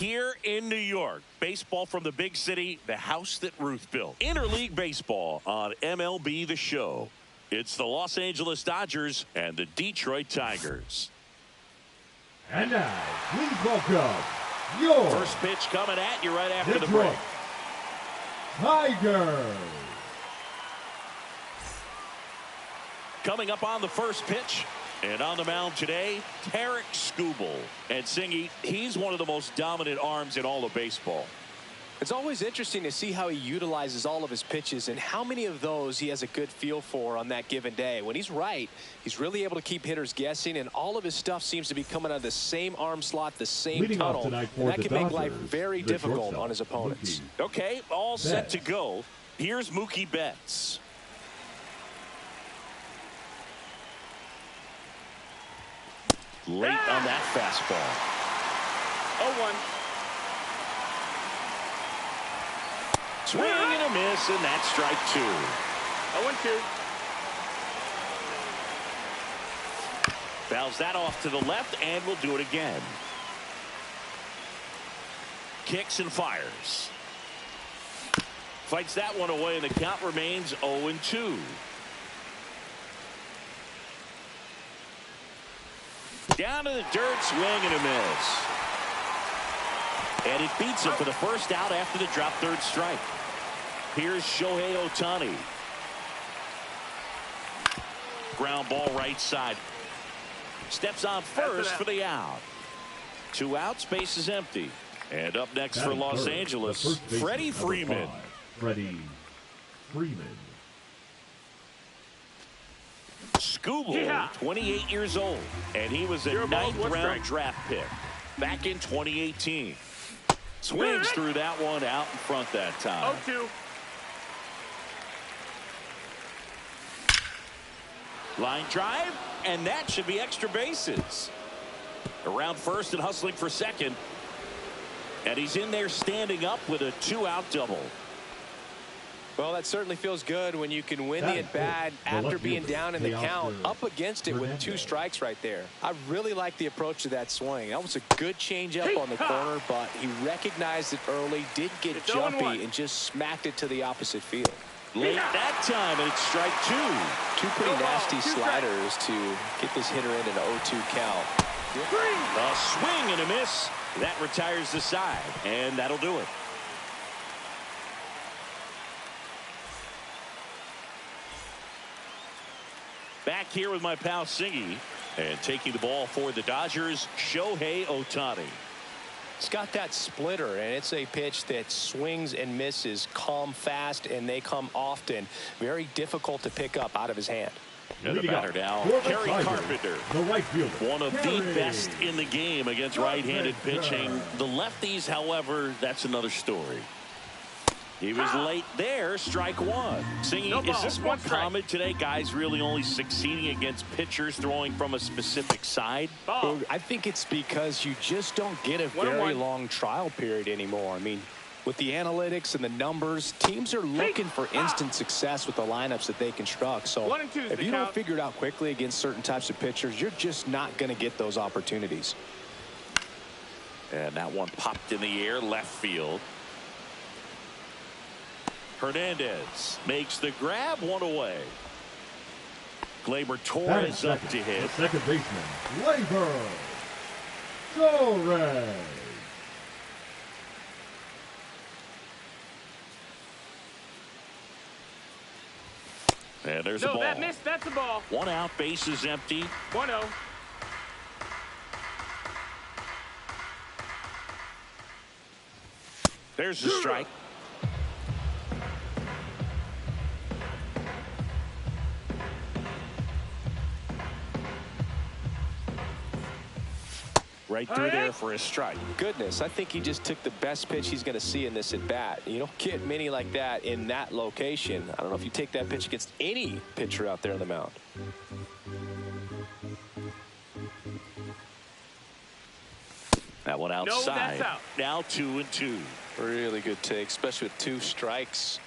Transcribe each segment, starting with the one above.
Here in New York, baseball from the big city, the house that Ruth built. Interleague baseball on MLB The Show. It's the Los Angeles Dodgers and the Detroit Tigers. And now, please welcome your first pitch coming at you right after the break. Tigers. Coming up on the first pitch. And on the mound today, Tarik Skubal. And Singy, he's one of the most dominant arms in all of baseball. It's always interesting to see how he utilizes all of his pitches and how many of those he has a good feel for on that given day. When he's right, he's really able to keep hitters guessing, and all of his stuff seems to be coming out of the same arm slot, the same tunnel. And that can make life very difficult on his opponents. Okay, all set to go. Here's Mookie Betts. Late on that fastball. 0-1. Swing and a miss, and that's strike two. 0-2. Fouls that off to the left, and we'll do it again. Kicks and fires. Fights that one away, and the count remains 0-2. Down to the dirt, swing and a miss. And it beats him for the first out after the drop third strike. Here's Shohei Ohtani. Ground ball right side. Steps on first for the out. 2 outs, base is empty. And up next for Los Angeles, Freddie Freeman. Freddie Freeman. Skubal, 28 years old, and he was a 9th-round draft pick back in 2018. Swings through that one out in front that time. 0-2. Line drive, and that should be extra bases. Around first and hustling for second, and he's in there standing up with a 2-out double. Well, that certainly feels good when you can win the at-bat after being down in the count, up against it with 2 strikes right there. I really like the approach to that swing. That was a good changeup on the corner, but he recognized it early, did get jumpy, and just smacked it to the opposite field. Late that time, and it's strike 2. 2 pretty nasty sliders to get this hitter in an 0-2 count. A swing and a miss. That retires the side, and that'll do it. Back here with my pal Singy, and taking the ball for the Dodgers, Shohei Ohtani. He's got that splitter, and it's a pitch that swings and misses, come fast, and they come often. Very difficult to pick up out of his hand. And the batter now, Kerry Carpenter, the right fielder. one of the best in the game against right-handed pitching. The lefties, however, that's another story. He was late there, strike 1. Singing, is this more common today? Guys really only succeeding against pitchers throwing from a specific side? I think it's because you just don't get a very long trial period anymore. I mean, with the analytics and the numbers, teams are looking for instant success with the lineups that they construct. So if you don't figure it out quickly against certain types of pitchers, you're just not going to get those opportunities. And that one popped in the air, left field. Hernandez makes the grab, 1 away. Gleyber Torres up to hit. Second baseman, Gleyber Torres. And there's a ball. That missed. That's a ball. 1 out, base is empty. 1-0. There's the strike. Right through there for a strike. Goodness, I think he just took the best pitch he's going to see in this at bat. You don't get many like that in that location. I don't know if you take that pitch against any pitcher out there on the mound. That one outside. No, that's out. Now 2-2. Really good take, especially with 2 strikes.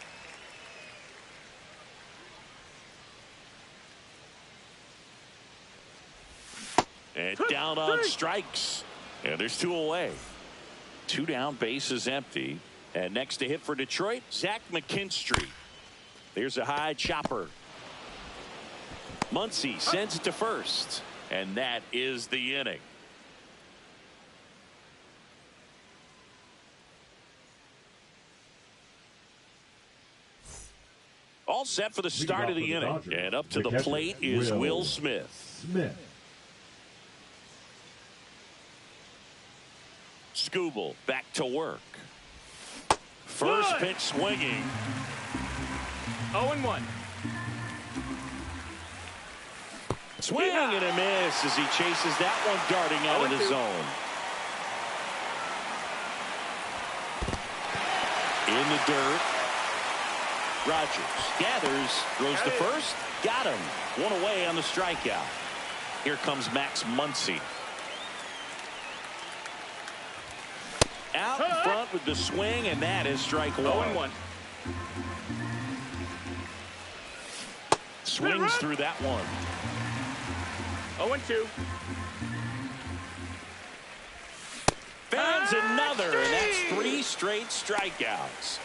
And down on strikes. And there's 2 away. Two down, bases empty. And next to hit for Detroit, Zach McKinstry. There's a high chopper. Muncy sends it to first. And that is the inning. All set for the start of the inning. And up to the plate is Will Smith. Skubal back to work. First pitch swinging. 0-1. Swing and a miss as he chases that one darting out of the zone. In the dirt. Rogers gathers, throws to first, got him. One away on the strikeout. Here comes Max Muncy. Out in front with the swing, and that is strike one. 0-1. Swings through that one. 0-2. Fans another, and that's 3 straight strikeouts.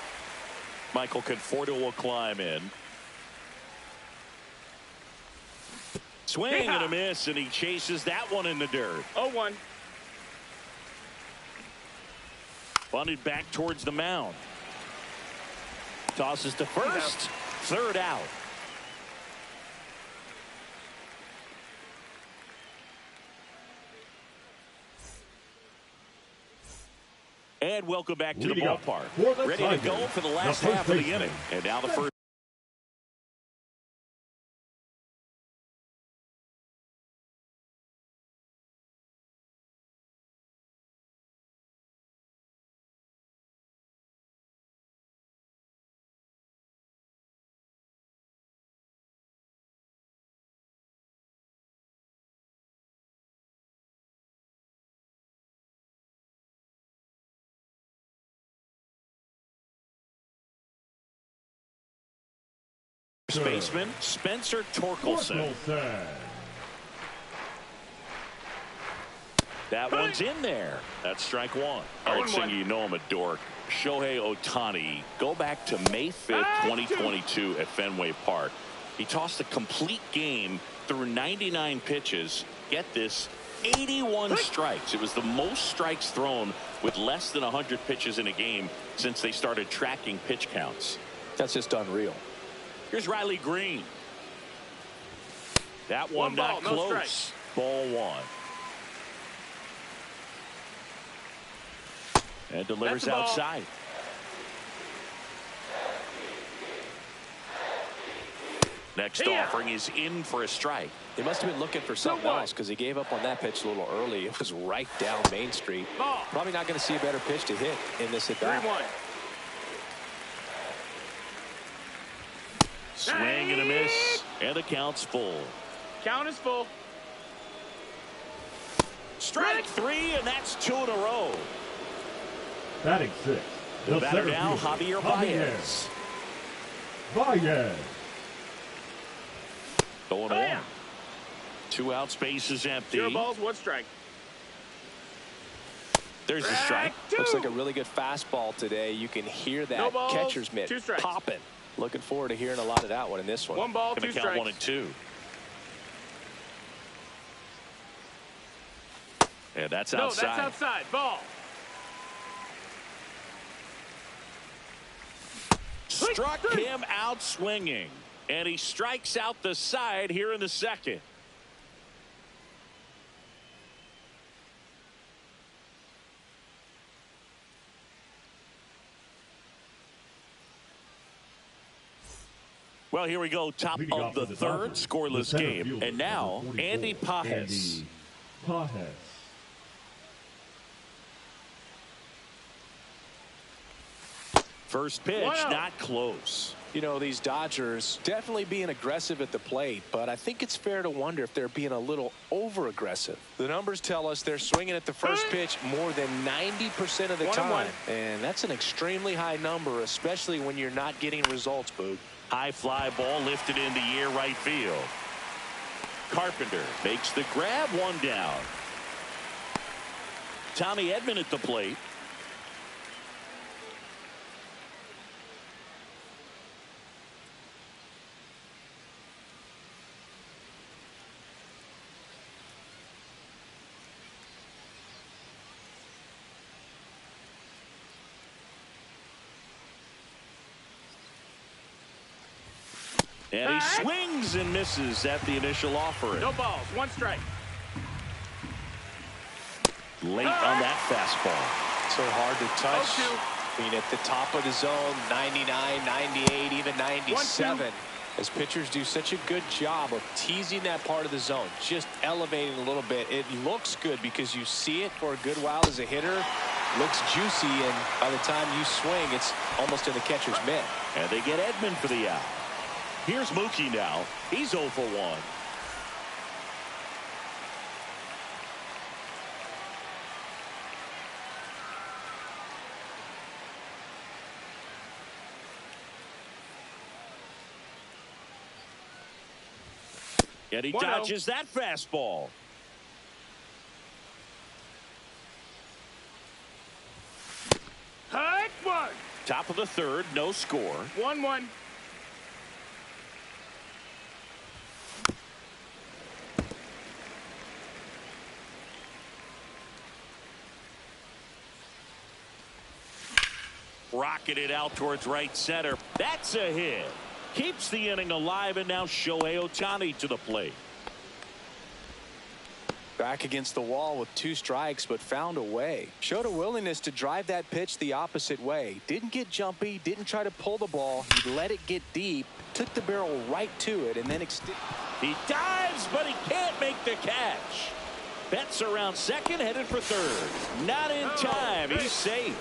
Michael Conforto will climb in. Swing and a miss, and he chases that one in the dirt. 0-1. Bunted back towards the mound. Tosses to first. Third out. And welcome back to the ballpark. Ready to go for the last half of the inning. And now the first. Baseman Spencer Torkelson. That one's in there. That's strike one. All right, Singy, you know I'm a dork. Shohei Ohtani, go back to May 5th, 2022 at Fenway Park. He tossed a complete game through 99 pitches. Get this, 81 strikes. It was the most strikes thrown with less than 100 pitches in a game since they started tracking pitch counts. That's just unreal. Here's Riley Green. That one not close. Ball one. And delivers outside. Next offering is in for a strike. He must have been looking for something else because he gave up on that pitch a little early. It was right down Main Street. Probably not going to see a better pitch to hit in this at bat. 3-1. Swing and a miss, and the count's full. Count is full. Strike 3, and that's 2 in a row. Batting 6. The batter now, Javier Baez. Going on. 2 outs, base is empty. 0 balls, 1 strike. There's a strike. Looks like a really good fastball today. You can hear that catcher's mitt popping. Looking forward to hearing a lot of that one in this one. 1 ball, 2 strikes. Count 1 and 2. And that's outside. No, that's outside. Ball. Struck him out swinging. And he strikes out the side here in the second. Well, here we go. Top of the third, scoreless game. And now, Andy Pages. First pitch, not close. You know, these Dodgers definitely being aggressive at the plate, but I think it's fair to wonder if they're being a little over-aggressive. The numbers tell us they're swinging at the first pitch more than 90% of the time. And that's an extremely high number, especially when you're not getting results, Boog. High fly ball lifted in the air right field. Carpenter makes the grab, 1 down. Tommy Edman at the plate. And he swings and misses at the initial offering. No balls. 1 strike. Late on that fastball. So hard to touch. 0-2. I mean, at the top of the zone, 99, 98, even 97. As pitchers do such a good job of teasing that part of the zone, just elevating a little bit. It looks good because you see it for a good while as a hitter. Looks juicy, and by the time you swing, it's almost in the catcher's mitt. And they get Edman for the out. Here's Mookie now. He's 0 for 1. And he dodges that fastball. Hut 1. Top of the 3rd, no score. 1-1. Rocketed out towards right center. That's a hit. Keeps the inning alive, and now Shohei Ohtani to the plate. Back against the wall with 2 strikes, but found a way. Showed a willingness to drive that pitch the opposite way. Didn't get jumpy, didn't try to pull the ball. He let it get deep, took the barrel right to it, and then he dives, but he can't make the catch. Betts around second, headed for third. Not in time. He's safe.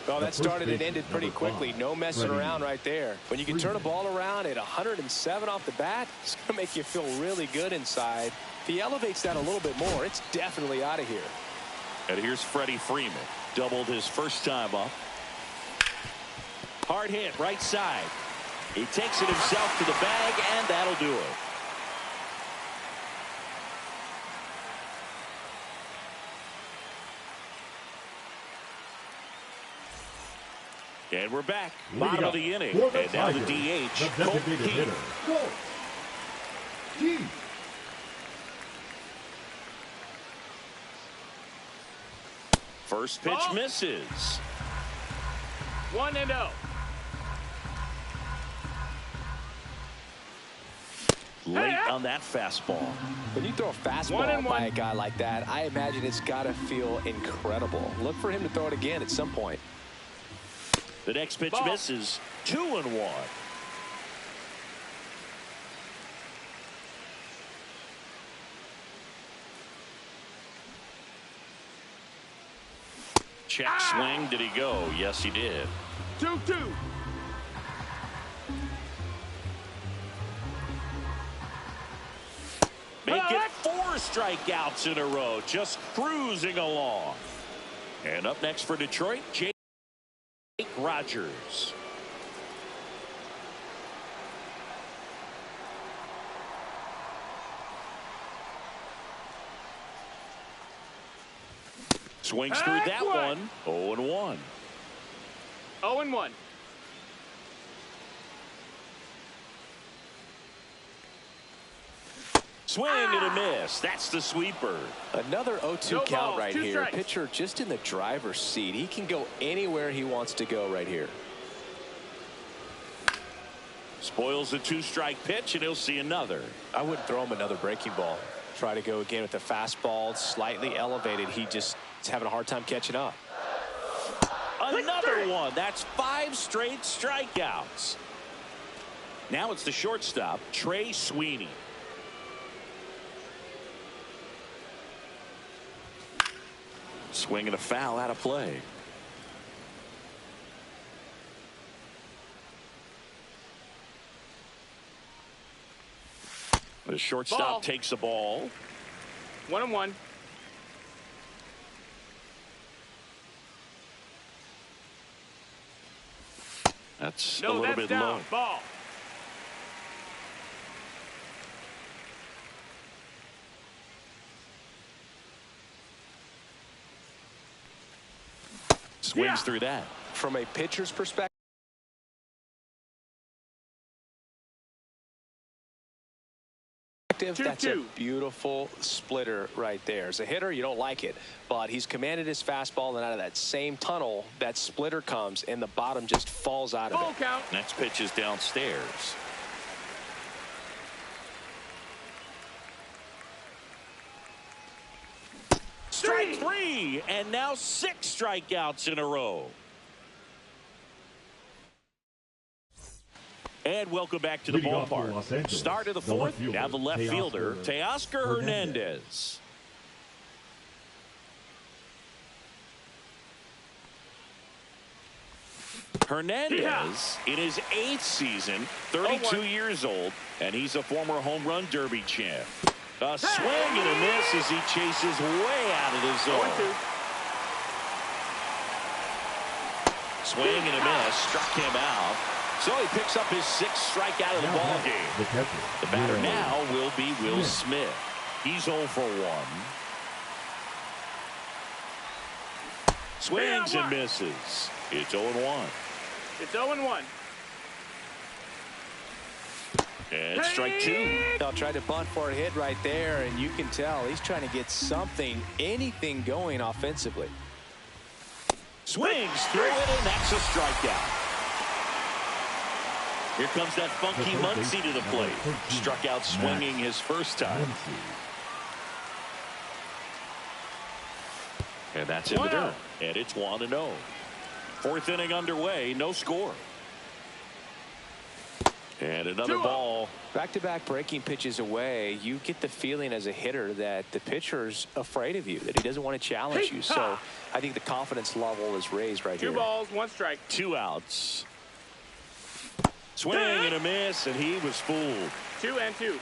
Well, that started and ended pretty quickly. No messing around right there. When you can turn a ball around at 107 off the bat, it's going to make you feel really good inside. If he elevates that a little bit more, it's definitely out of here. And here's Freddie Freeman. Doubled his first time up. Hard hit, right side. He takes it himself to the bag, and that'll do it. And we're back. Bottom of the inning. And now the DH. The designated hitter. First pitch misses. 1-0. Late on that fastball. When you throw a fastball by a guy like that, I imagine it's got to feel incredible. Look for him to throw it again at some point. The next pitch misses. 2-1. Check swing. Did he go? Yes, he did. 2-2. Make it 4 strikeouts in a row. Just cruising along. And up next for Detroit, Jake Rogers. Swings through that one. 0-1. 0-1. Swing and a miss. That's the sweeper. Another 0-2 No count balls, right 2 here. strikes. Pitcher just in the driver's seat. He can go anywhere he wants to go right here. Spoils a 2-strike pitch, and he'll see another. I wouldn't throw him another breaking ball. Try to go again with the fastball, slightly elevated. He just is having a hard time catching up. Another one. That's 5 straight strikeouts. Now it's the shortstop, Trey Sweeney. Swing and a foul out of play. The shortstop takes the ball. 1-1. That's a little bit low. Ball. Swings through that. From a pitcher's perspective, That's a beautiful splitter right there. As a hitter, you don't like it, but he's commanded his fastball, and out of that same tunnel, that splitter comes, and the bottom just falls out of it. Count. Next pitch is downstairs. Strike three, and now 6 strikeouts in a row. And welcome back to the ballpark. Start of the 4th. Now the left fielder, Teoscar Hernandez. Hernandez in his 8th season, 32 years old, and he's a former home run derby champ. A swing and a miss as he chases way out of the zone. Swing and a miss, struck him out. So he picks up his 6th strikeout of the ball game. The batter now will be Will Smith. He's 0 for 1. Swings and misses. It's 0-1. It's 0-1. And strike 2. I'll try to bunt for a hit right there, and you can tell he's trying to get anything going offensively. Swings through it, and that's a strikeout. Here comes that funky Muncy to the plate. Struck out swinging his first time. And that's in the dirt. And it's 1-0. 4th inning underway, no score. And another ball. Back-to-back breaking pitches away, you get the feeling as a hitter that the pitcher's afraid of you, that he doesn't want to challenge you. So I think the confidence level is raised right here. 2 balls, 1 strike. 2 outs. Swing and a miss, and he was fooled. 2-2.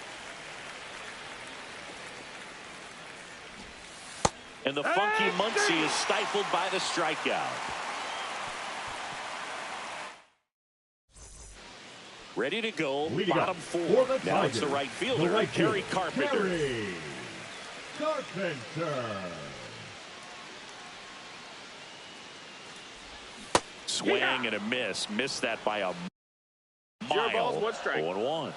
And the funky Muncy is stifled by the strikeout. Ready to go, bottom 4. Now it's the right fielder, Kerry Carpenter. Swing and a miss. Missed that by a mile. 0 balls, 1 strike. 0-1.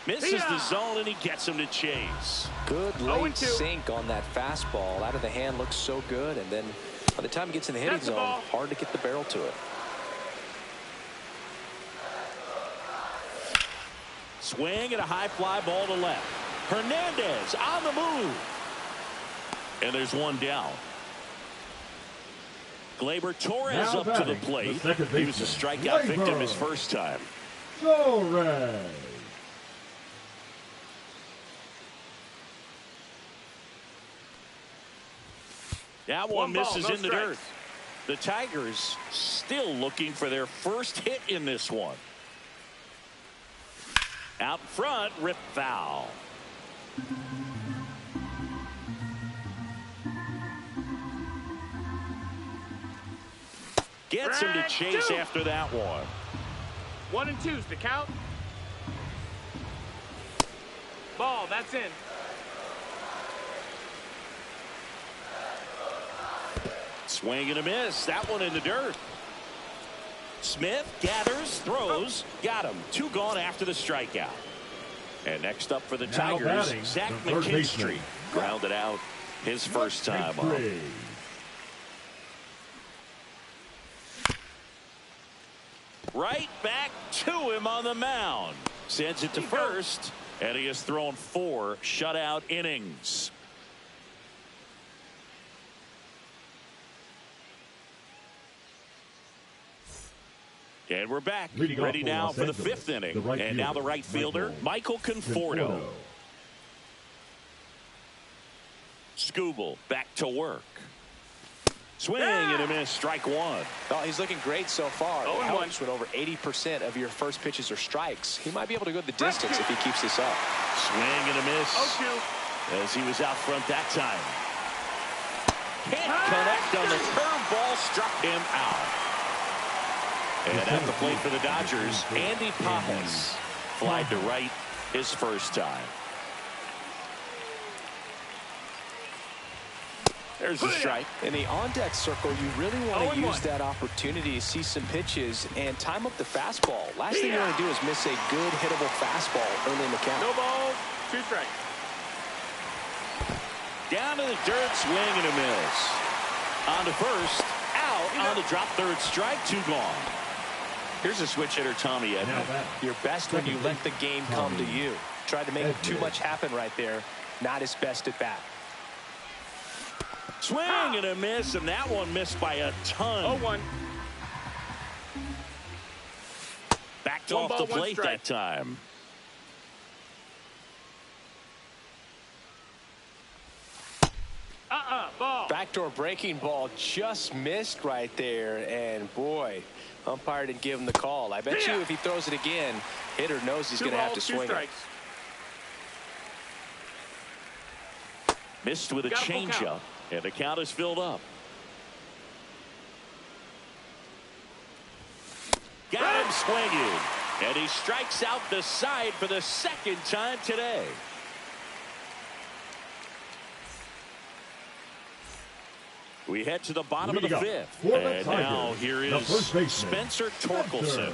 Misses the zone, and he gets him to chase. Good late sink on that fastball. Out of the hand, looks so good, and then by the time it gets in the hitting zone, hard to get the barrel to it. Swing and a high fly ball to left. Hernandez on the move. And there's 1 down. Gleyber Torres up to the plate. He was a strikeout victim his first time. Torres. That one misses in the dirt. The Tigers still looking for their first hit in this one. Out front, rip foul. Gets him to chase after that one. 1-2's the count. Ball, that's in. Swing and a miss. That one in the dirt. Smith gathers, throws, got him. 2 gone after the strikeout. And next up for the Tigers, Zach McKinstry. Grounded out his first time up. Right back to him on the mound. Sends it to first, and he has thrown 4 shutout innings. And we're back. Ready now for the 5th inning. And now the right fielder, Michael Conforto. Skubal back to work. Swing and a miss, strike 1. Well, he's looking great so far. It helps when over 80% of your first pitches are strikes. He might be able to go the distance if he keeps this up. Swing and a miss. As he was out front that time. Can't connect on the curveball, struck him out. And at the plate for the Dodgers, Andy Pajas flied to right his first time. There's a strike. In the on-deck circle, you really want to use that opportunity to see some pitches and time up the fastball. Last thing you want to do is miss a good hittable fastball early in the count. No balls, 2 strikes. Down to the dirt, swing and a miss. On to first, out on the drop, third strike, 2 gone. Here's a switch hitter, Tommy Edman. You're best when you let the game come to you. Tried to make too much happen right there. Not his best at bat. Swing and a miss, and that one missed by a ton. 0-1. Backed off the plate that time. Ball. Backdoor breaking ball just missed right there, and boy, umpire didn't give him the call. I bet you if he throws it again, hitter knows he's going to have to swing it. Missed with a changeup, and the count is filled up. Got him swinging, and he strikes out the side for the 2nd time today. We head to the bottom of the 5th. And now here is Spencer Torkelson.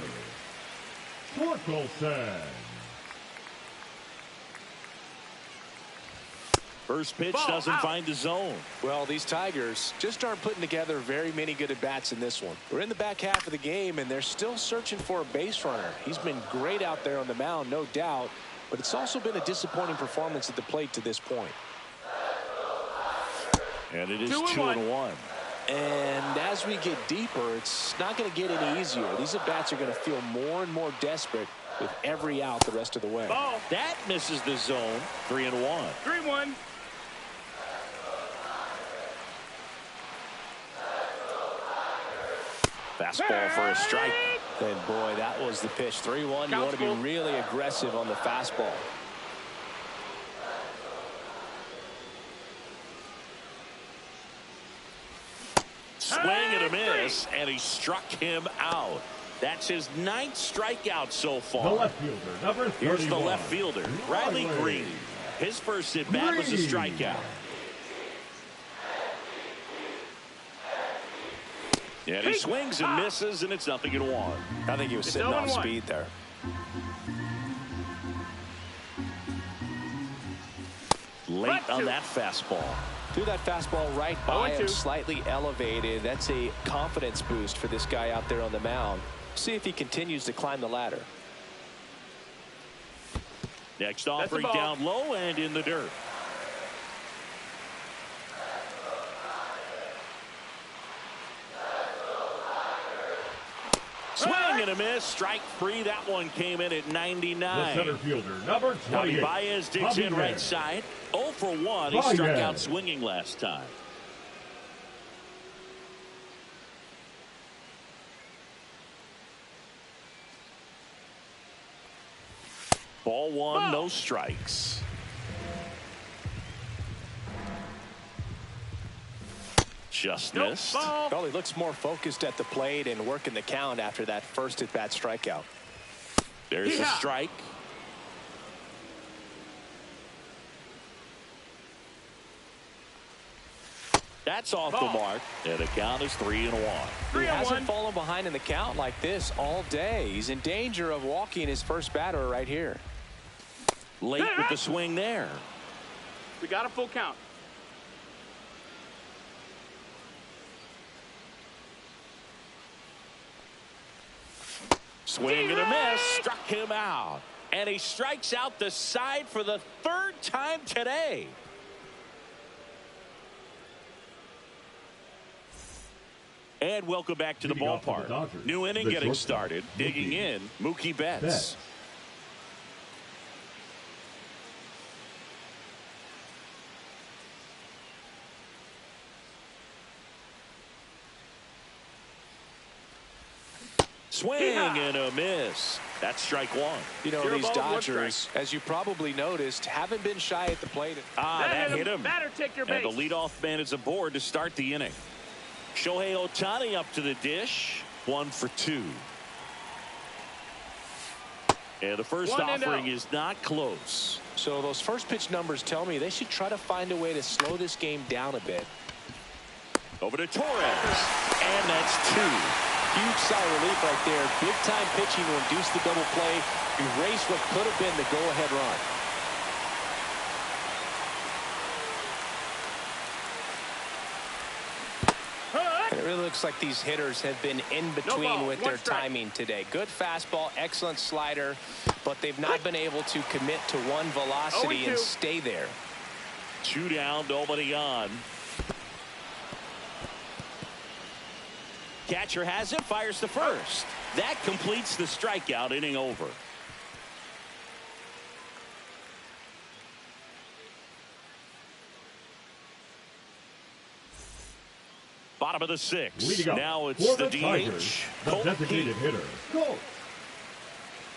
First pitch doesn't find the zone. Well, these Tigers just aren't putting together very many good at-bats in this one. We're in the back half of the game, and they're still searching for a base runner. He's been great out there on the mound, no doubt, but it's also been a disappointing performance at the plate to this point. And it is 2-1. And as we get deeper, it's not going to get any easier. These at-bats are going to feel more and more desperate with every out the rest of the way. Ball. That misses the zone. 3-1. 3-1. Fastball for a strike. And boy, that was the pitch. 3-1. You want to be really aggressive on the fastball. Swing and a miss, and he struck him out. That's his 9th strikeout so far. The left fielder, number 31. Here's the left fielder, Riley Green. His first at bat was a strikeout. And he swings and misses, and it's 0-1. I think he was sitting on speed there. Late on that fastball. Threw that fastball right by him, slightly elevated. That's a confidence boost for this guy out there on the mound. See if he continues to climb the ladder. Next offering down low and in the dirt. Swing and a miss. Strike 3. That one came in at 99. The center fielder, number 28. Baez digs in right side. 0 for 1. He struck out swinging last time. Ball 1, no strikes. Just missed. Well, he looks more focused at the plate and working the count after that first at-bat strikeout. There's a strike. That's off the mark, and the count is 3-1. He hasn't fallen behind in the count like this all day. He's in danger of walking his first batter right here. Late with the swing there. We got a full count. Swing and a miss, struck him out. And he strikes out the side for the 3rd time today. And welcome back to the ballpark. New inning getting started. Digging in, Mookie Betts. Swing and a miss. That's strike 1. You know, these Dodgers, as you probably noticed, haven't been shy at the plate. That hit him. Batter, take your base. And the leadoff man is aboard to start the inning. Shohei Ohtani up to the dish. 1 for 2. And the first offering is not close. So those first pitch numbers tell me they should try to find a way to slow this game down a bit. Over to Torres. And that's two. Huge sigh of relief right there. Big time pitching to induce the double play. Erase what could have been the go-ahead run. It really looks like these hitters have been in between with their timing today. Good fastball, excellent slider, but they've not been able to commit to one velocity and stay there. 2 down, nobody on. Catcher has it, fires to first. That completes the strikeout, inning over. Bottom of the 6th. Now it's the DH. The designated hitter, Colt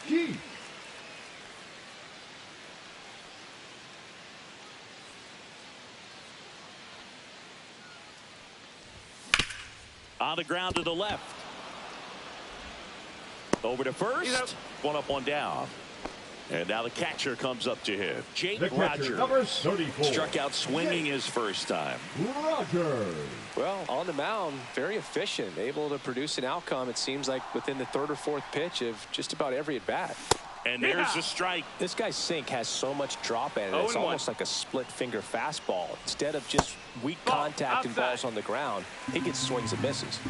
Keith. On the ground to the left. Over to first. One up, one down. And now the catcher comes up to him. Jake Rogers. Number 34. Struck out swinging his first time. Rogers. Well, on the mound, very efficient. Able to produce an outcome, it seems like, within the 3rd or 4th pitch of just about every at-bat. And there's a strike. This guy's sink has so much drop in it. It's almost like a split-finger fastball. Instead of just weak contact and balls on the ground, he gets swings and misses.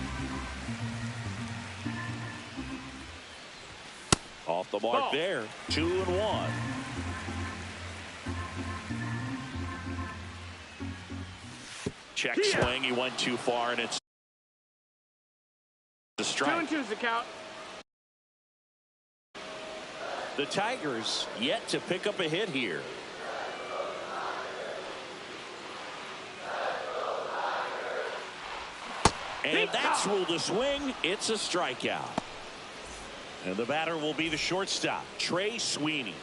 Off the mark there. 2-1. Check swing. He went too far, and it's a strike. 2-2's the count. The Tigers yet to pick up a hit here. And that's ruled a swing. It's a strikeout. And the batter will be the shortstop, Trey Sweeney.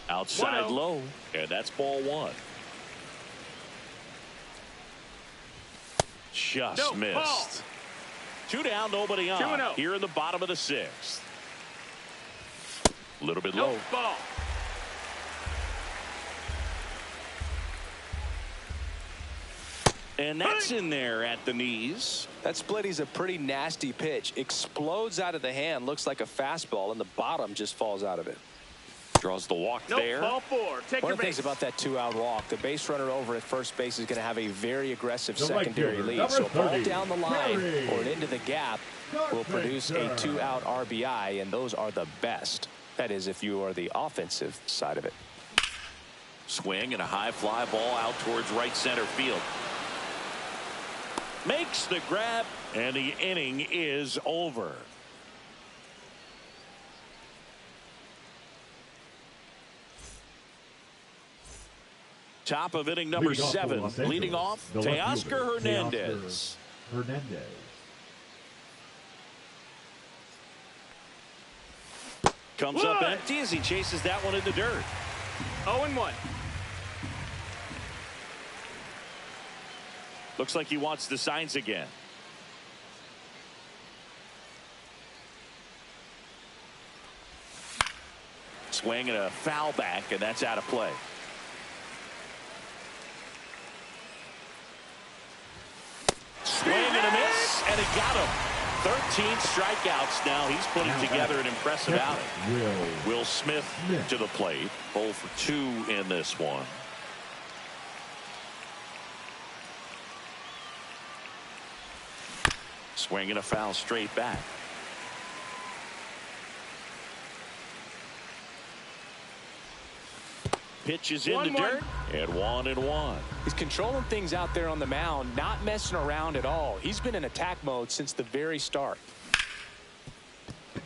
Outside low, and that's ball 1. Just missed. Ball. 2 down, nobody on. 2-0. Here in the bottom of the 6th. A little bit low. Ball. And that's in there at the knees. That splitty's a pretty nasty pitch. Explodes out of the hand. Looks like a fastball, and the bottom just falls out of it. Draws the walk there. Ball 4. Take One your of the things base. about that 2-out walk, the base runner over at first base is going to have a very aggressive The secondary right fielder, lead. So number ball 30, down the line Gary. or into the gap will produce a 2-out RBI, and those are the best. That is, if you are the offensive side of it. Swing and a high fly ball out towards right center field. Makes the grab, and the inning is over. Top of inning number 7. Leading off, Teoscar Hernandez. Comes up empty as he chases that one in the dirt. 0-1. Looks like he wants the signs again. Swing and a foul back, and that's out of play. Swing and a miss, and it got him. 13 strikeouts now. He's putting together an impressive outing. Will Smith to the plate. 0 for 2 in this one. Swing and a foul straight back. Pitches in the dirt, and 1-1. He's controlling things out there on the mound, not messing around at all. He's been in attack mode since the very start.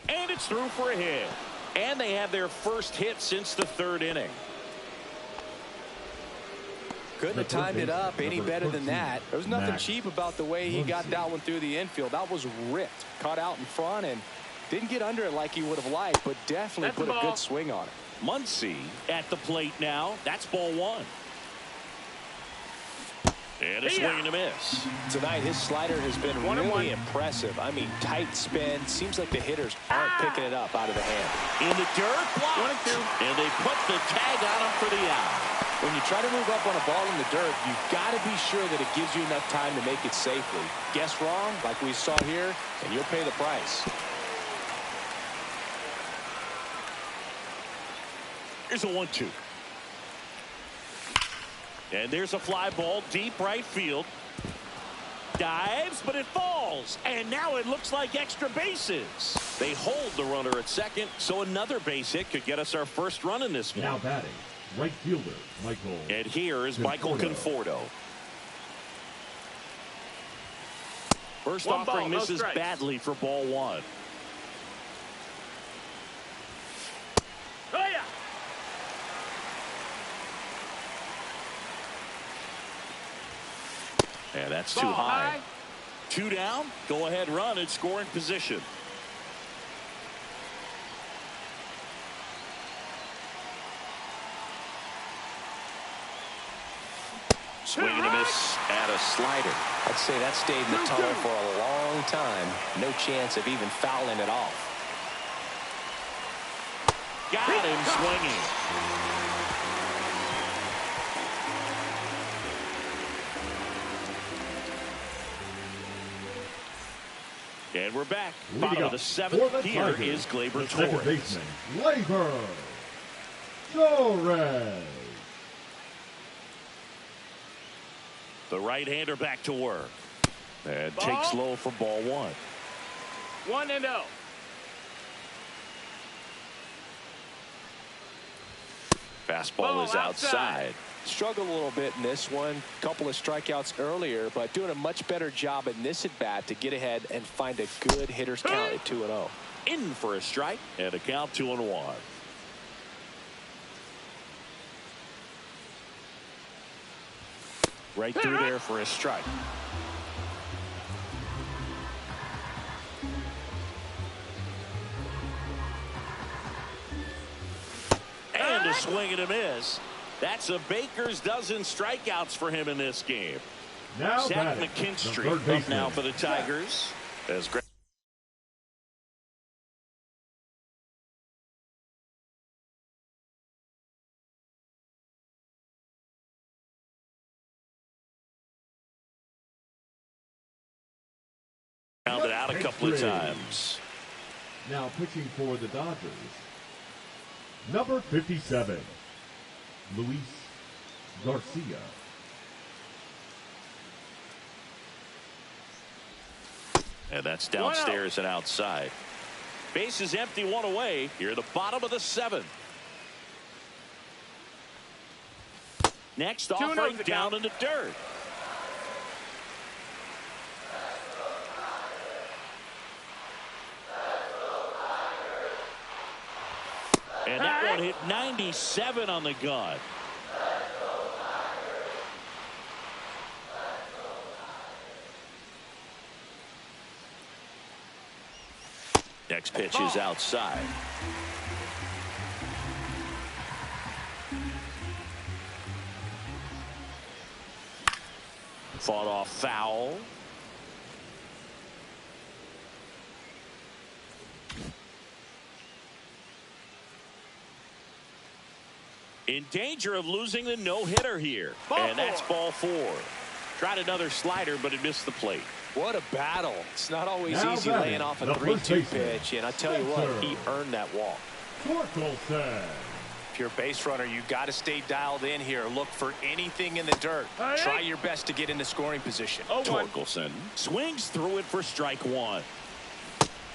And it's through for a hit. And they have their first hit since the 3rd inning. Couldn't have timed it up any better than that. There was nothing cheap about the way he got that one through the infield. That was ripped. Caught out in front and didn't get under it like he would have liked, but definitely put a good swing on it. Muncy at the plate now. That's ball 1. And a swing and a miss. Tonight, his slider has been really impressive. I mean, tight spin. Seems like the hitters aren't picking it up out of the hand. In the dirt, blocked. 1-2. And they put the tag on him for the out. When you try to move up on a ball in the dirt, you've got to be sure that it gives you enough time to make it safely. Guess wrong, like we saw here, and you'll pay the price. Here's a 1-2. And there's a fly ball deep right field. Dives, but it falls. And now it looks like extra bases. They hold the runner at second, so another base hit could get us our first run in this one. Now batting, right fielder, Michael. And here is Michael Conforto. First offering misses badly for ball one. Oh, yeah. And that's too high. 2 down. Go ahead run in scoring position. Swing and a miss at a slider. I'd say that stayed in the tunnel for a long time. No chance of even fouling it off. Got him swinging. And we're back. Bottom of the 7th. Here is Gleyber Torres. Second baseman, Gleyber Torres. The right-hander back to work. And takes low for ball one. 1-0. Fastball is outside. Struggled a little bit in this one. Couple of strikeouts earlier, but doing a much better job in this at-bat to get ahead and find a good hitter's count at 2-0. In for a strike and a count 2-1. Right through there for a strike. And a swing and a miss. That's a baker's dozen strikeouts for him in this game. Now Zach McKinstry up now for the Tigers. As great. Rounded out a couple of times. Now pitching for the Dodgers, number 57, Luis Garcia. And that's downstairs and outside. Base is empty, one away. Here at the bottom of the 7th. Next offering down in the dirt. And that one hit 97 on the gun. Next pitch is outside. Fought off foul. In danger of losing the no-hitter here. And that's ball 4. Tried another slider, but it missed the plate. What a battle. It's not always Now easy laying off a 3-2 pitch, and I tell you what, he earned that walk. Torkelson. If you're a base runner, you got to stay dialed in here. Look for anything in the dirt. Try your best to get into scoring position. Torkelson swings through it for strike 1.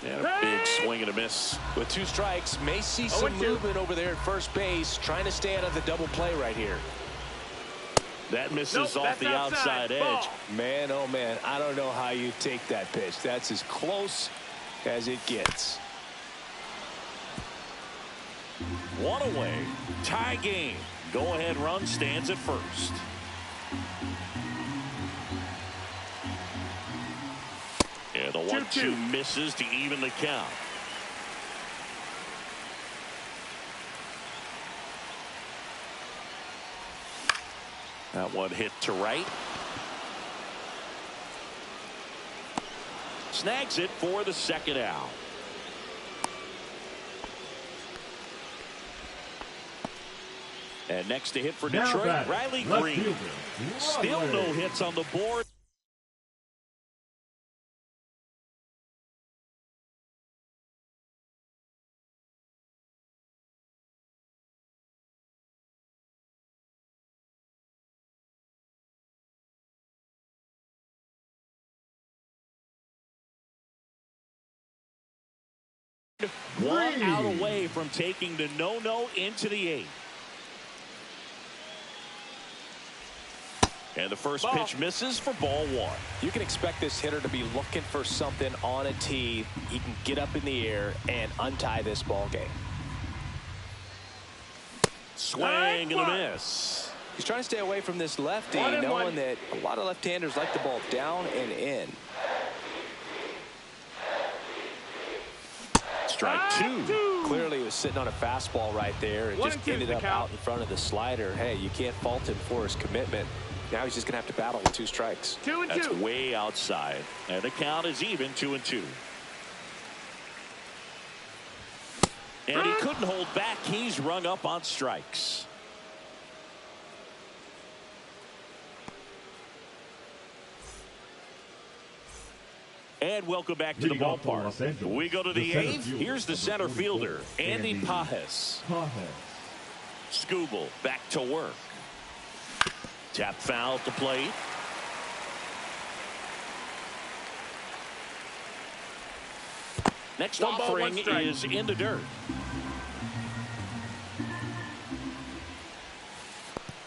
And a big swing and a miss. With 2 strikes, may see some movement over there at first base, trying to stay out of the double play right here. That misses off the outside edge. Man, oh man, I don't know how you take that pitch. That's as close as it gets. 1 away. Tie game. Go ahead run stands at first. And the 1-2 misses to even the count. That one hit to right. Snags it for the second out. And next to hit for Now Detroit, batting, Riley left Green. fielder, Still Riley. no hits on the board. One out away from taking the no-no into the 8th. And the first pitch misses for ball 1. You can expect this hitter to be looking for something on a tee. He can get up in the air and untie this ball game. Swing and a miss. He's trying to stay away from this lefty, knowing that a lot of left-handers like the ball down and in. Strike 2. Clearly he was sitting on a fastball right there and just ended up out in front of the slider. Hey, you can't fault him for his commitment. Now he's just going to have to battle with 2 strikes. 2-2. That's way outside. And the count is even 2-2. And he couldn't hold back. He's rung up on strikes. And welcome back to the ballpark. We go to the 8th. Here's the center fielder, Andy Pajes. Scooble back to work. Tap foul at the plate. Next offering is in the dirt.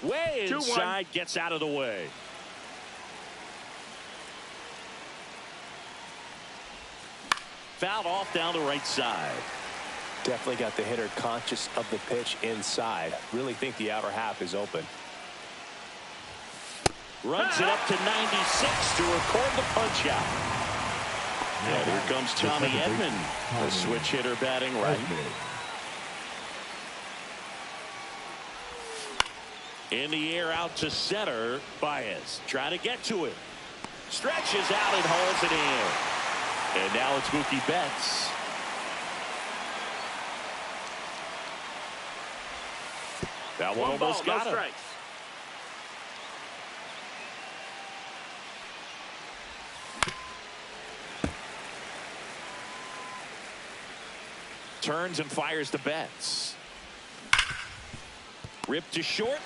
Way inside, gets out of the way. Fouled off down the right side. Definitely got the hitter conscious of the pitch inside. Really think the outer half is open. Runs it up to 96 to record the punch out. And here comes Tommy Edman, the switch hitter batting right. In the air out to center. Baez trying to get to it. Stretches out and holds it in. And now it's Mookie Betts. That one almost got him. Turns and fires to Betts. Ripped to short.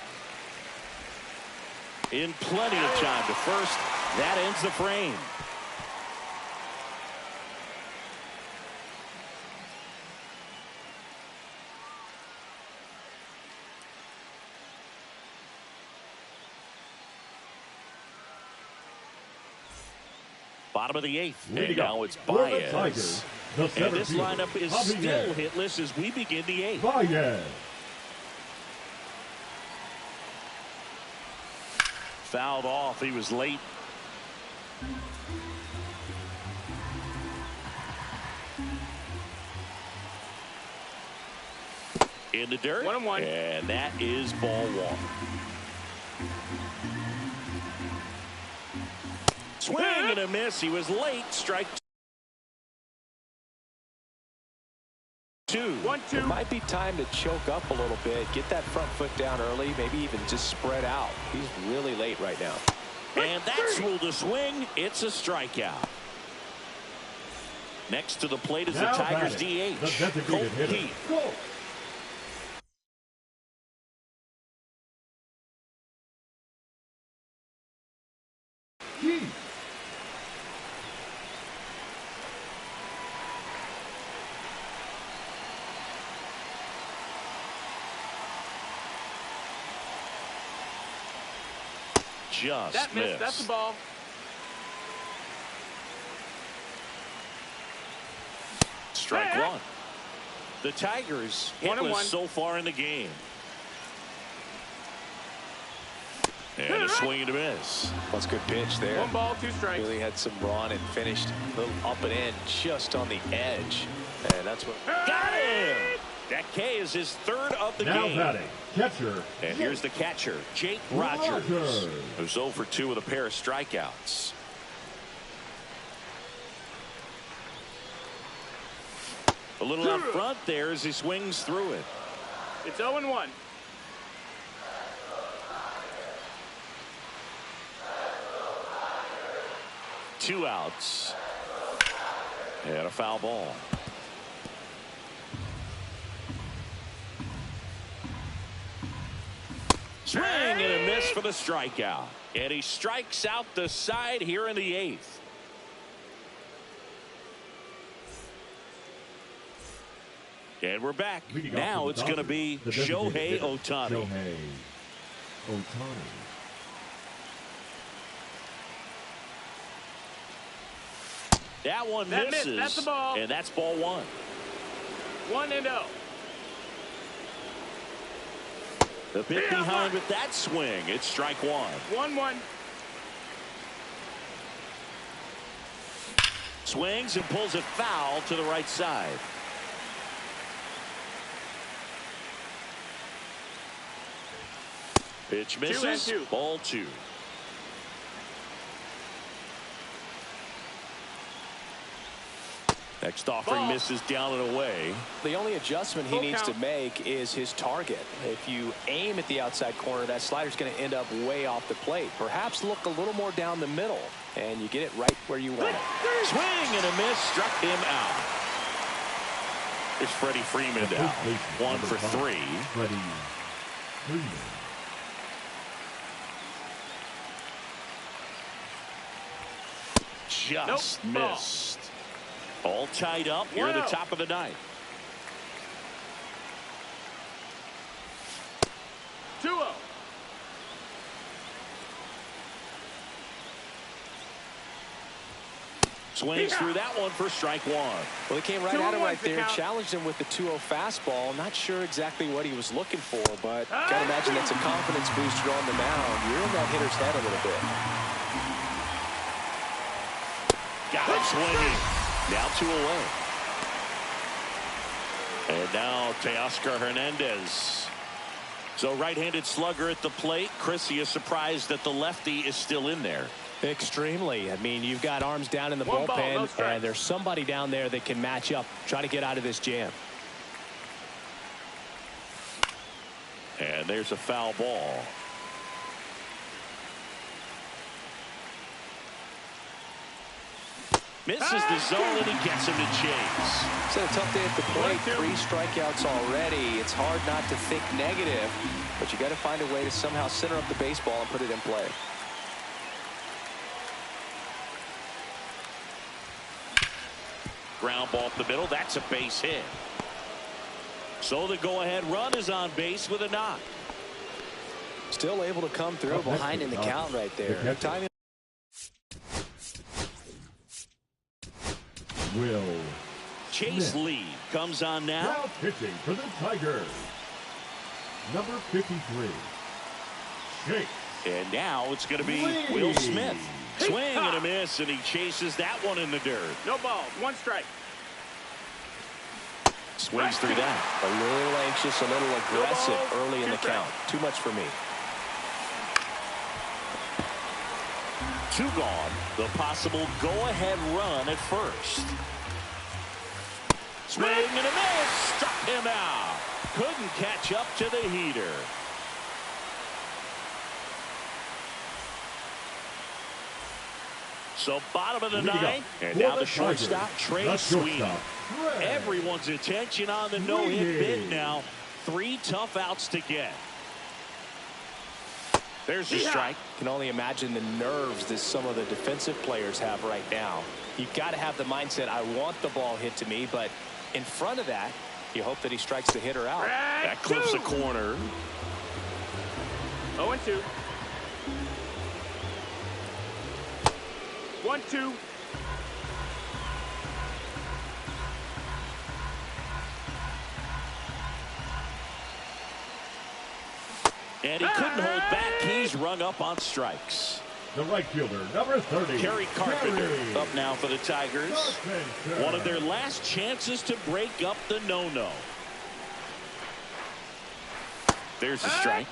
In plenty of time to first. That ends the frame. Bottom of the 8th. And now it's Baez. And this lineup is still hitless as we begin the 8th. Baez. Fouled off. He was late. In the dirt. 1-1. And that is ball 1. Swing and a miss. He was late. Strike 2. 1-2. It might be time to choke up a little bit. Get that front foot down early. Maybe even just spread out. He's really late right now. And that's ruled a swing. It's a strikeout. Next to the plate is the Tigers DH. Colt Keith. Just missed. That's the ball. Strike 1. The Tigers hitless so far in the game. And a swing and a miss. That's a good pitch there. 1 ball, 2 strikes. Really had some run and finished a little up and in just on the edge. And that's what. Got him! That K is his 3rd of the game. Now batting, catcher. And here's the catcher, Jake Rogers, who's 0 for 2 with a pair of strikeouts. A little out front there as he swings through it. It's 0-1. 2 outs. And a foul ball. Swing and a miss for the strikeout. And he strikes out the side here in the 8th. And we're back. Now it's going to be Shohei Ohtani. Shohei Ohtani. That one misses. That's the ball. And that's ball 1. 1-0. The bit behind with that swing. It's strike 1. 1-1. Swings and pulls it foul to the right side. Pitch misses. 2-2. Ball 2. Next offering misses down and away. The only adjustment he needs to make is his target. If you aim at the outside corner, that slider's going to end up way off the plate. Perhaps look a little more down the middle, and you get it right where you want it. Swing and a miss, struck him out. There's Freddie Freeman down. 1 for 3. Freddie Freeman. Just missed. All tied up here at the top of the 9th. 2-0. Swings through that one for strike 1. Well, he came right at him right there, challenged him with the 2-0 fastball. Not sure exactly what he was looking for, but gotta imagine that's a confidence booster on the mound. You're in that hitter's head a little bit. Got him swinging. Now 2 away. And now Teoscar Hernandez. So right-handed slugger at the plate. Chris, is surprised that the lefty is still in there. Extremely. I mean, you've got arms down in the bullpen, and there's somebody down there that can match up, try to get out of this jam. And there's a foul ball. Misses the zone, and he gets him to chase. It's a tough day at the plate. 3 strikeouts already. It's hard not to think negative, but you got to find a way to somehow center up the baseball and put it in play. Ground ball up the middle. That's a base hit. So the go-ahead run is on base with a knock. Still able to come through behind in the count right there. Timing. Will Chase Lee comes on now. Pitching for the Tigers, number 53, Chase. And now it's going to be Will Smith. Swing and a miss, and he chases that one in the dirt. No ball. 1 strike. Swings through that. A little anxious, a little aggressive early in the count. Too much for me. 2 gone. The possible go-ahead run at first. Swing and a miss. Struck him out. Couldn't catch up to the heater. So bottom of the 9th. And now the shortstop, Trey Sweeney. Everyone's attention on the no-hit bid now. 3 tough outs to get. There's a strike. Can only imagine the nerves that some of the defensive players have right now. You've got to have the mindset, I want the ball hit to me, but in front of that, you hope that he strikes the hitter out. That clips the corner. 0-2. 1-2. And he couldn't hold back. He's rung up on strikes. The right fielder, number 30, Kerry Carpenter, up now for the Tigers. One of their last chances to break up the no-no. There's a strike.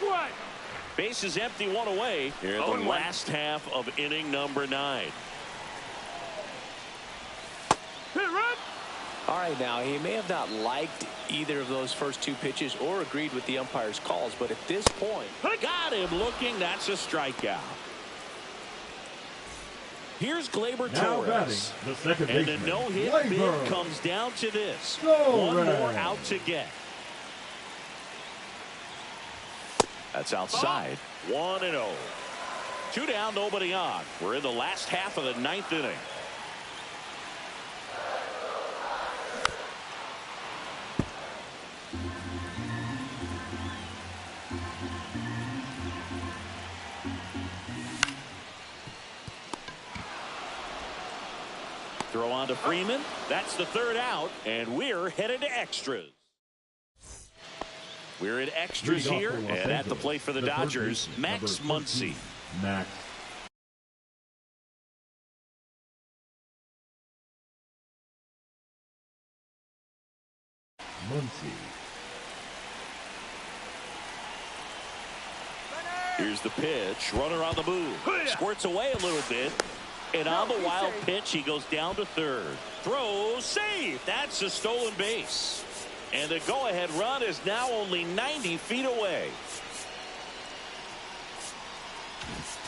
Base is empty, 1 away. Here in the last half of inning number 9. All right, now, he may have not liked either of those first 2 pitches or agreed with the umpire's calls, but at this point, got him looking. That's a strikeout. Here's Gleyber Now batting, Torres. the second And the baseman, no-hit Gleyber. bid comes down to this. Torres. One more out to get. That's outside. 1-0. 2 down, nobody on. We're in the last half of the 9th inning. Throw on to Freeman. That's the 3rd out, and we're headed to extras. We're in extras here, and at the plate for the Dodgers, Max Muncy. Max. Muncy. Here's the pitch. Runner on the move. Squirts away a little bit. And on the wild pitch, he goes down to 3rd. Throw, save. That's a stolen base. And the go-ahead run is now only 90 feet away.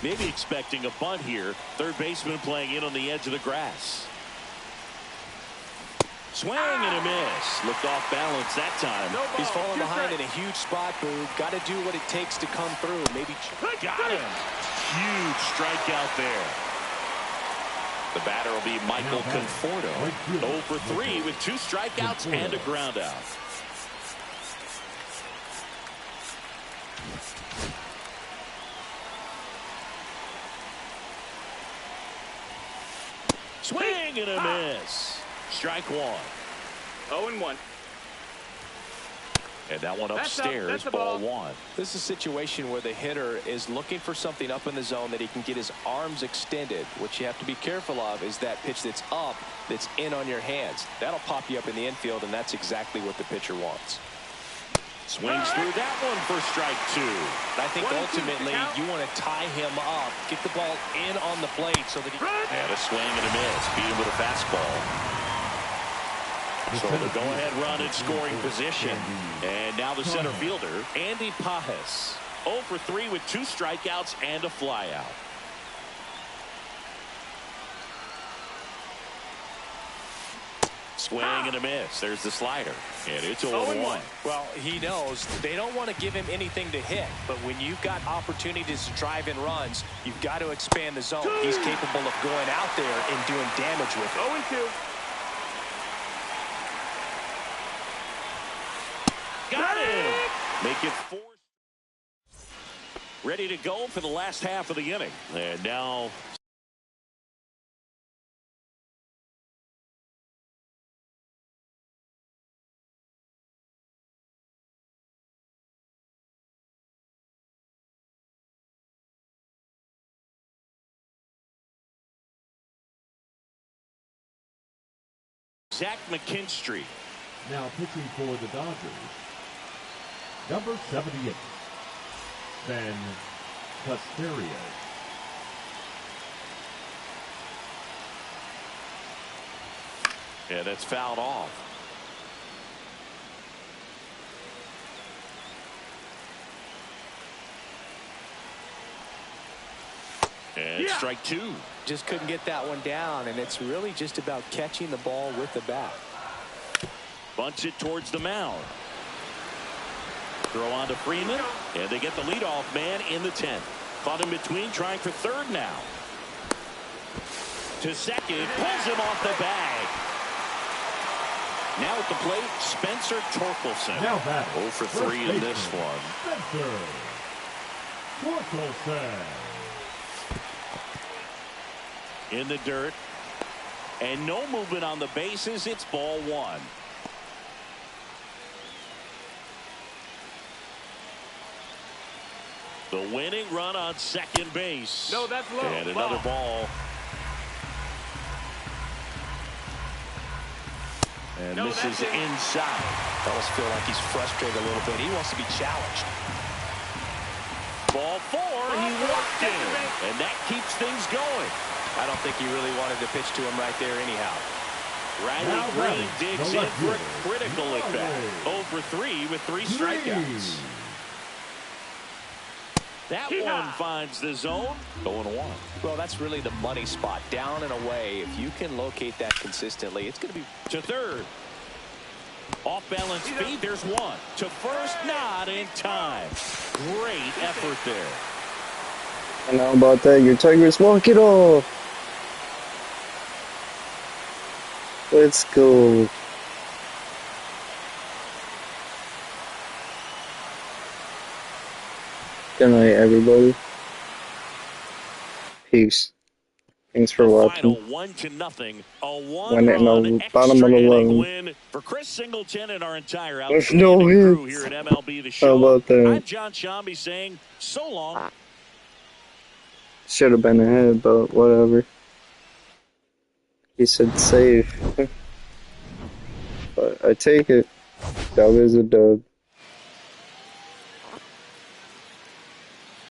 Maybe expecting a bunt here. Third baseman playing in on the edge of the grass. Swing and a miss. Looked off balance that time. He's falling behind in a huge spot, Boog. Got to do what it takes to come through. Maybe got him. Huge strikeout there. The batter will be Michael Conforto. 0 for 3 with 2 strikeouts and a ground out. Swing and a miss. Strike 1. 0-1. And that one upstairs, ball 1. This is a situation where the hitter is looking for something up in the zone that he can get his arms extended. What you have to be careful of is that pitch that's up, that's in on your hands. That'll pop you up in the infield, and that's exactly what the pitcher wants. Swings through that one for strike 2. I think ultimately you want to tie him up, get the ball in on the plate so that he... And a swing and a miss. Beat him with a fastball. So the go-ahead run in scoring position. And now the center fielder, Andy Pajes. 0 for 3 with 2 strikeouts and a flyout. Swing and a miss. There's the slider. And it's 0-1. Well, he knows they don't want to give him anything to hit. But when you've got opportunities to drive in runs, you've got to expand the zone. He's capable of going out there and doing damage with it. 0-2. Got him. Make it 4. Ready to go for the last half of the inning. And now Zach McKinstry. Now pitching for the Dodgers, number 78, Ben Casterias. And it's fouled off. And strike 2. Just couldn't get that one down, and it's really just about catching the ball with the bat. Bunts it towards the mound. Throw on to Freeman, and they get the leadoff man in the 10th. Caught in between, trying for 3rd now. To second, pulls him off the bag. Now at the plate, Spencer Torkelson. Now batting, 0 for 3 in this one. Spencer Torkelson. In the dirt. And no movement on the bases. It's ball 1. The winning run on second base. No, that's low. And another ball. And No, misses that's it. inside. Almost feel like he's frustrated a little bit. He wants to be challenged. Ball 4. He walked in. And that keeps things going. I don't think he really wanted to pitch to him right there anyhow. Riley Green digs in for a critical at bat. 0 for 3 with 3 strikeouts. That one finds the zone. 0-1. Well, that's really the money spot. Down and away. If you can locate that consistently, it's going to be to third. Off balance speed. There's one. To first, not in time. Great effort there. And how about that? Your Tigers walk it off. Let's go. Good night, everybody. Peace. Thanks for watching. Final 1-0. A Win it in the bottom of the win for Chris Singleton and our entire There's no crew hits. here at MLB The How Show. about that? I'm John Shambi saying so long. Should have been ahead, but whatever. He said save. But I take it. Dub is a dub.